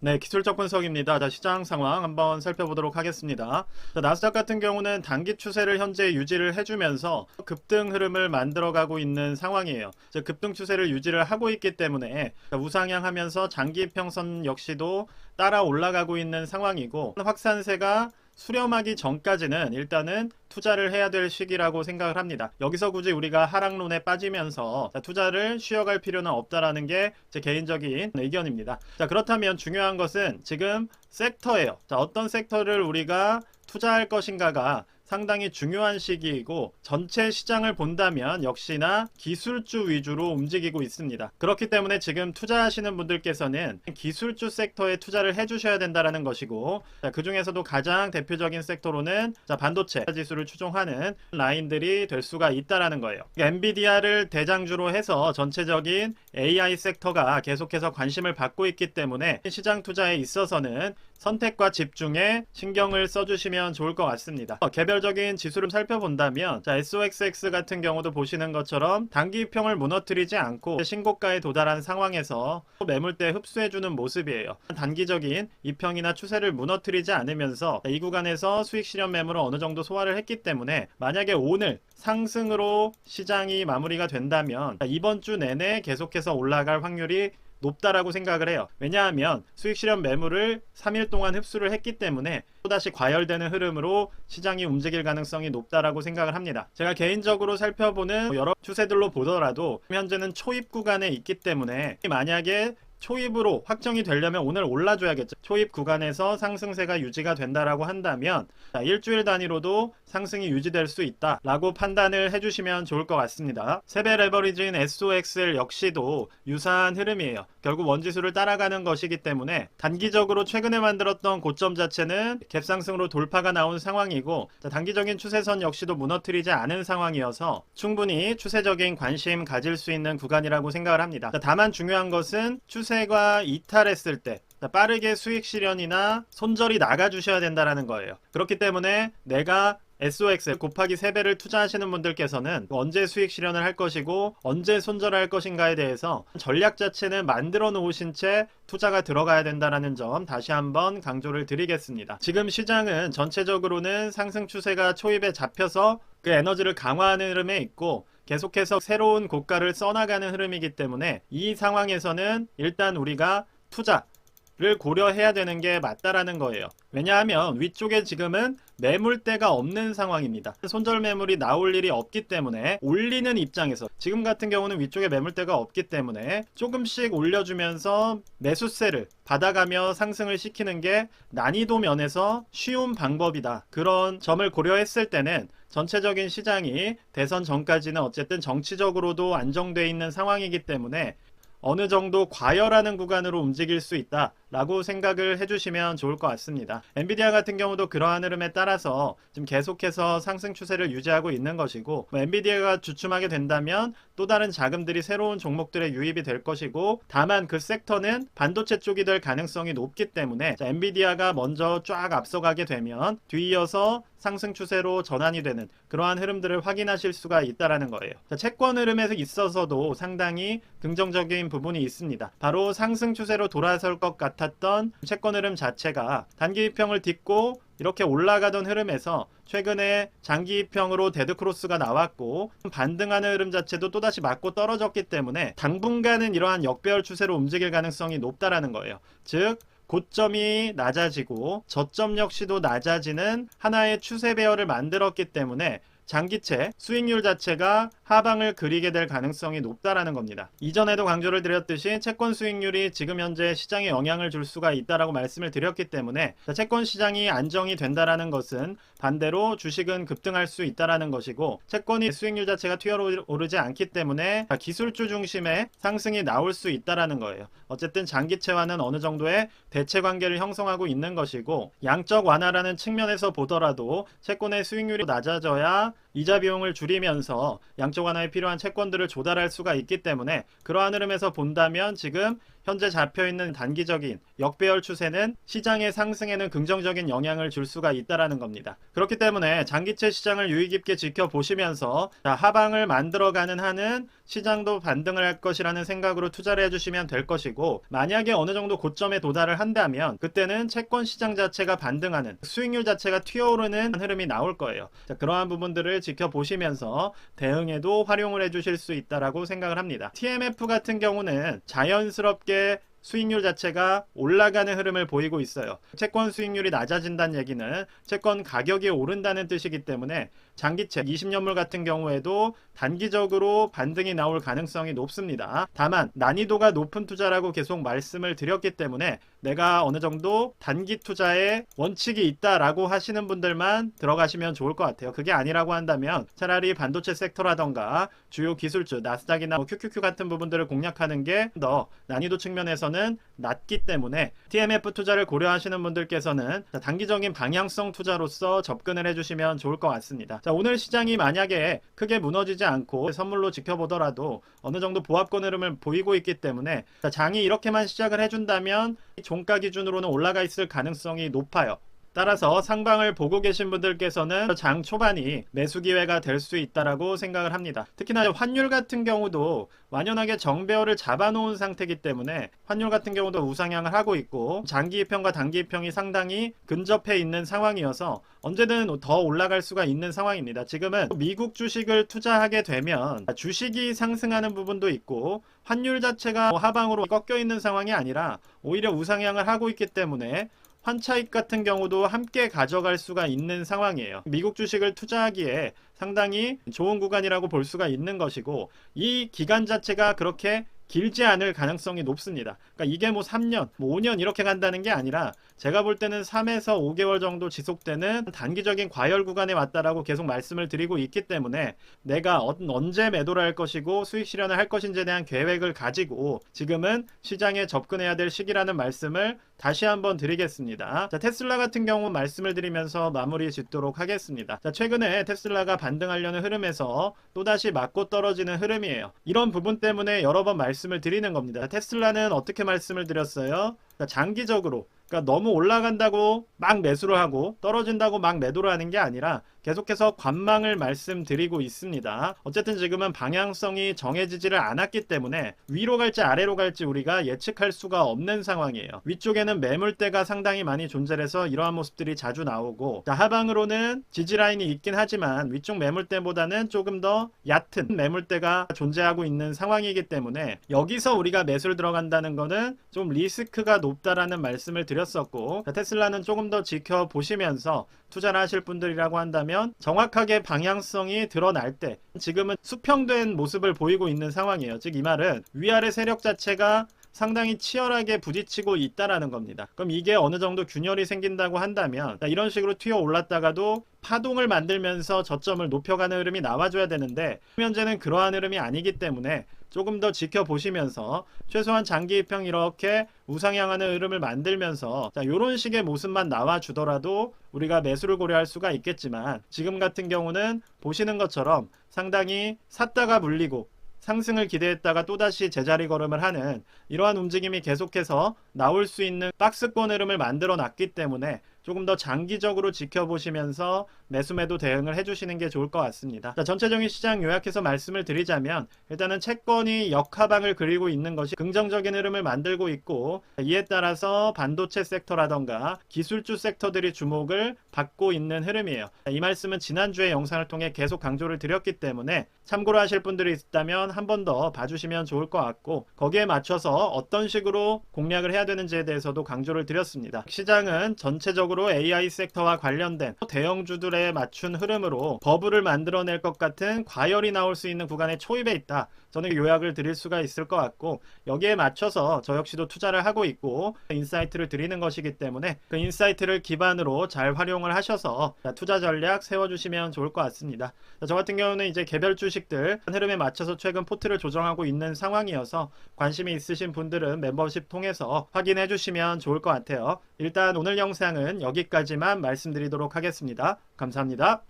네, 기술적 분석입니다. 자, 시장 상황 한번 살펴보도록 하겠습니다. 자, 나스닥 같은 경우는 단기 추세를 현재 유지를 해주면서 급등 흐름을 만들어가고 있는 상황이에요. 즉, 급등 추세를 유지를 하고 있기 때문에 우상향하면서 장기 평선 역시도 따라 올라가고 있는 상황이고, 확산세가 수렴하기 전까지는 일단은 투자를 해야 될 시기라고 생각을 합니다. 여기서 굳이 우리가 하락론에 빠지면서 투자를 쉬어갈 필요는 없다라는 게 제 개인적인 의견입니다. 자, 그렇다면 중요한 것은 지금 섹터예요. 자, 어떤 섹터를 우리가 투자할 것인가가 상당히 중요한 시기이고, 전체 시장을 본다면 역시나 기술주 위주로 움직이고 있습니다. 그렇기 때문에 지금 투자하시는 분들께서는 기술주 섹터에 투자를 해주셔야 된다는 것이고, 그 중에서도 가장 대표적인 섹터로는 반도체 지수를 추종하는 라인들이 될 수가 있다는 거예요. 엔비디아를 대장주로 해서 전체적인 AI 섹터가 계속해서 관심을 받고 있기 때문에 시장 투자에 있어서는 선택과 집중에 신경을 써주시면 좋을 것 같습니다. 개별적인 지수를 살펴본다면 SOXX 같은 경우도 보시는 것처럼 단기 이평을 무너뜨리지 않고 신고가에 도달한 상황에서 매물대 흡수해주는 모습이에요. 단기적인 이평이나 추세를 무너뜨리지 않으면서 이 구간에서 수익 실현 매물을 어느 정도 소화를 했기 때문에, 만약에 오늘 상승으로 시장이 마무리가 된다면 이번 주 내내 계속해서 올라갈 확률이 높다라고 생각을 해요. 왜냐하면 수익 실현 매물을 3일 동안 흡수를 했기 때문에 또다시 과열되는 흐름으로 시장이 움직일 가능성이 높다라고 생각을 합니다. 제가 개인적으로 살펴보는 여러 추세들로 보더라도 현재는 초입 구간에 있기 때문에, 만약에 초입으로 확정이 되려면 오늘 올라줘야겠죠. 초입 구간에서 상승세가 유지가 된다라고 한다면 일주일 단위로도 상승이 유지될 수 있다라고 판단을 해주시면 좋을 것 같습니다. 세배 레버리지인 SOXL 역시도 유사한 흐름이에요. 결국 원지수를 따라가는 것이기 때문에 단기적으로 최근에 만들었던 고점 자체는 갭상승으로 돌파가 나온 상황이고, 단기적인 추세선 역시도 무너뜨리지 않은 상황이어서 충분히 추세적인 관심 가질 수 있는 구간이라고 생각을 합니다. 다만 중요한 것은 추세가 이탈했을 때 빠르게 수익 실현이나 손절이 나가주셔야 된다는 거예요. 그렇기 때문에 내가 SOX 곱하기 3배를 투자하시는 분들께서는 언제 수익 실현을 할 것이고 언제 손절할 것인가에 대해서 전략 자체는 만들어 놓으신 채 투자가 들어가야 된다는 점 다시 한번 강조를 드리겠습니다. 지금 시장은 전체적으로는 상승 추세가 초입에 잡혀서 그 에너지를 강화하는 흐름에 있고, 계속해서 새로운 고가를 써나가는 흐름이기 때문에 이 상황에서는 일단 우리가 투자를 고려해야 되는 게 맞다라는 거예요. 왜냐하면 위쪽에 지금은 매물대가 없는 상황입니다. 손절 매물이 나올 일이 없기 때문에, 올리는 입장에서 지금 같은 경우는 위쪽에 매물대가 없기 때문에 조금씩 올려주면서 매수세를 받아가며 상승을 시키는 게 난이도 면에서 쉬운 방법이다. 그런 점을 고려했을 때는 전체적인 시장이 대선 전까지는 어쨌든 정치적으로도 안정되어 있는 상황이기 때문에 어느 정도 과열하는 구간으로 움직일 수 있다라고 생각을 해주시면 좋을 것 같습니다. 엔비디아 같은 경우도 그러한 흐름에 따라서 지금 계속해서 상승 추세를 유지하고 있는 것이고, 엔비디아가 주춤하게 된다면 또 다른 자금들이 새로운 종목들에 유입이 될 것이고, 다만 그 섹터는 반도체 쪽이 될 가능성이 높기 때문에 엔비디아가 먼저 쫙 앞서가게 되면 뒤이어서 상승 추세로 전환이 되는 그러한 흐름들을 확인하실 수가 있다는 거예요. 채권 흐름에서 있어서도 상당히 긍정적인 부분이 있습니다. 바로 상승 추세로 돌아설 것 같았던 채권 흐름 자체가 단기 이평을 딛고 이렇게 올라가던 흐름에서 최근에 장기 이평으로 데드크로스가 나왔고, 반등하는 흐름 자체도 또다시 맞고 떨어졌기 때문에 당분간은 이러한 역배열 추세로 움직일 가능성이 높다라는 거예요. 즉 고점이 낮아지고 저점 역시도 낮아지는 하나의 추세 배열을 만들었기 때문에 장기채 수익률 자체가 하방을 그리게 될 가능성이 높다라는 겁니다. 이전에도 강조를 드렸듯이 채권 수익률이 지금 현재 시장에 영향을 줄 수가 있다라고 말씀을 드렸기 때문에, 채권 시장이 안정이 된다라는 것은 반대로 주식은 급등할 수 있다라는 것이고, 채권이 수익률 자체가 튀어오르지 않기 때문에 기술주 중심의 상승이 나올 수 있다라는 거예요. 어쨌든 장기채와는 어느 정도의 대체 관계를 형성하고 있는 것이고, 양적 완화라는 측면에서 보더라도 채권의 수익률이 낮아져야 이자 비용을 줄이면서 양적 완화에 필요한 채권들을 조달할 수가 있기 때문에, 그러한 흐름에서 본다면 지금 현재 잡혀있는 단기적인 역배열 추세는 시장의 상승에는 긍정적인 영향을 줄 수가 있다라는 겁니다. 그렇기 때문에 장기채 시장을 유의 깊게 지켜보시면서 하방을 만들어가는 한은 시장도 반등을 할 것이라는 생각으로 투자를 해주시면 될 것이고, 만약에 어느 정도 고점에 도달을 한다면 그때는 채권 시장 자체가 반등하는, 수익률 자체가 튀어오르는 흐름이 나올 거예요. 그러한 부분들을 지켜보시면서 대응에도 활용을 해주실 수 있다라고 생각을 합니다. TMF 같은 경우는 자연스럽게 수익률 자체가 올라가는 흐름을 보이고 있어요. 채권 수익률이 낮아진다는 얘기는 채권 가격이 오른다는 뜻이기 때문에 장기채 20년물 같은 경우에도 단기적으로 반등이 나올 가능성이 높습니다. 다만 난이도가 높은 투자라고 계속 말씀을 드렸기 때문에 내가 어느 정도 단기 투자에 원칙이 있다라고 하시는 분들만 들어가시면 좋을 것 같아요. 그게 아니라고 한다면 차라리 반도체 섹터라던가 주요 기술주 나스닥이나 QQQ 같은 부분들을 공략하는 게 더 난이도 측면에서는 낮기 때문에 TMF 투자를 고려하시는 분들께서는 단기적인 방향성 투자로서 접근을 해주시면 좋을 것 같습니다. 자, 오늘 시장이 만약에 크게 무너지지 않고 선물로 지켜보더라도 어느 정도 보합권 흐름을 보이고 있기 때문에 장이 이렇게만 시작을 해준다면 종가 기준으로는 올라가 있을 가능성이 높아요. 따라서 상방을 보고 계신 분들께서는 장 초반이 매수 기회가 될 수 있다라고 생각을 합니다. 특히나 환율 같은 경우도 완연하게 정배열을 잡아놓은 상태이기 때문에 환율 같은 경우도 우상향을 하고 있고 장기 입형과 단기 입형이 상당히 근접해 있는 상황이어서 언제든 더 올라갈 수가 있는 상황입니다. 지금은 미국 주식을 투자하게 되면 주식이 상승하는 부분도 있고 환율 자체가 하방으로 꺾여 있는 상황이 아니라 오히려 우상향을 하고 있기 때문에 환차익 같은 경우도 함께 가져갈 수가 있는 상황이에요. 미국 주식을 투자하기에 상당히 좋은 구간이라고 볼 수가 있는 것이고, 이 기간 자체가 그렇게 길지 않을 가능성이 높습니다. 그러니까 이게 뭐 3년, 뭐 5년 이렇게 간다는 게 아니라 제가 볼 때는 3에서 5개월 정도 지속되는 단기적인 과열 구간에 왔다라고 계속 말씀을 드리고 있기 때문에 내가 언제 매도를 할 것이고 수익 실현을 할 것인지에 대한 계획을 가지고 지금은 시장에 접근해야 될 시기라는 말씀을 다시 한번 드리겠습니다. 자, 테슬라 같은 경우 말씀을 드리면서 마무리 짓도록 하겠습니다. 자, 최근에 테슬라가 반등하려는 흐름에서 또다시 맞고 떨어지는 흐름이에요. 이런 부분 때문에 여러 번 말씀을 드리는 겁니다. 테슬라는 어떻게 말씀을 드렸어요? 자, 장기적으로, 그러니까 너무 올라간다고 막 매수를 하고 떨어진다고 막 매도를 하는 게 아니라 계속해서 관망을 말씀드리고 있습니다. 어쨌든 지금은 방향성이 정해지지를 않았기 때문에 위로 갈지 아래로 갈지 우리가 예측할 수가 없는 상황이에요. 위쪽에는 매물대가 상당히 많이 존재해서 이러한 모습들이 자주 나오고, 하방으로는 지지라인이 있긴 하지만 위쪽 매물대보다는 조금 더 얕은 매물대가 존재하고 있는 상황이기 때문에 여기서 우리가 매수를 들어간다는 거는 좀 리스크가 높다라는 말씀을 드렸었고, 테슬라는 조금 더 지켜보시면서 투자를 하실 분들이라고 한다면 정확하게 방향성이 드러날 때 지금은 수평된 모습을 보이고 있는 상황이에요. 즉 이 말은 위아래 세력 자체가 상당히 치열하게 부딪히고 있다라는 겁니다. 그럼 이게 어느 정도 균열이 생긴다고 한다면 이런 식으로 튀어 올랐다가도 파동을 만들면서 저점을 높여가는 흐름이 나와줘야 되는데 현재는 그러한 흐름이 아니기 때문에 조금 더 지켜보시면서 최소한 장기 입형 이렇게 우상향하는 흐름을 만들면서 이런 식의 모습만 나와주더라도 우리가 매수를 고려할 수가 있겠지만, 지금 같은 경우는 보시는 것처럼 상당히 샀다가 물리고 상승을 기대했다가 또다시 제자리 걸음을 하는 이러한 움직임이 계속해서 나올 수 있는 박스권 흐름을 만들어 놨기 때문에 조금 더 장기적으로 지켜보시면서 매수매도 대응을 해주시는 게 좋을 것 같습니다. 자, 전체적인 시장 요약해서 말씀을 드리자면 일단은 채권이 역하방을 그리고 있는 것이 긍정적인 흐름을 만들고 있고, 이에 따라서 반도체 섹터라던가 기술주 섹터들이 주목을 받고 있는 흐름이에요. 이 말씀은 지난주에 영상을 통해 계속 강조를 드렸기 때문에 참고로 하실 분들이 있다면 한 번 더 봐주시면 좋을 것 같고, 거기에 맞춰서 어떤 식으로 공략을 해야 되는지에 대해서도 강조를 드렸습니다. 시장은 전체적으로 AI 섹터와 관련된 대형주들에 맞춘 흐름으로 버블을 만들어낼 것 같은 과열이 나올 수 있는 구간에 초입에 있다. 저는 요약을 드릴 수가 있을 것 같고, 여기에 맞춰서 저 역시도 투자를 하고 있고 인사이트를 드리는 것이기 때문에 그 인사이트를 기반으로 잘 활용을 하셔서 투자 전략 세워주시면 좋을 것 같습니다. 저 같은 경우는 이제 개별 주식들 흐름에 맞춰서 최근 포트를 조정하고 있는 상황이어서 관심이 있으신 분들은 멤버십 통해서 확인해 주시면 좋을 것 같아요. 일단 오늘 영상은 여기까지만 말씀드리도록 하겠습니다. 감사합니다.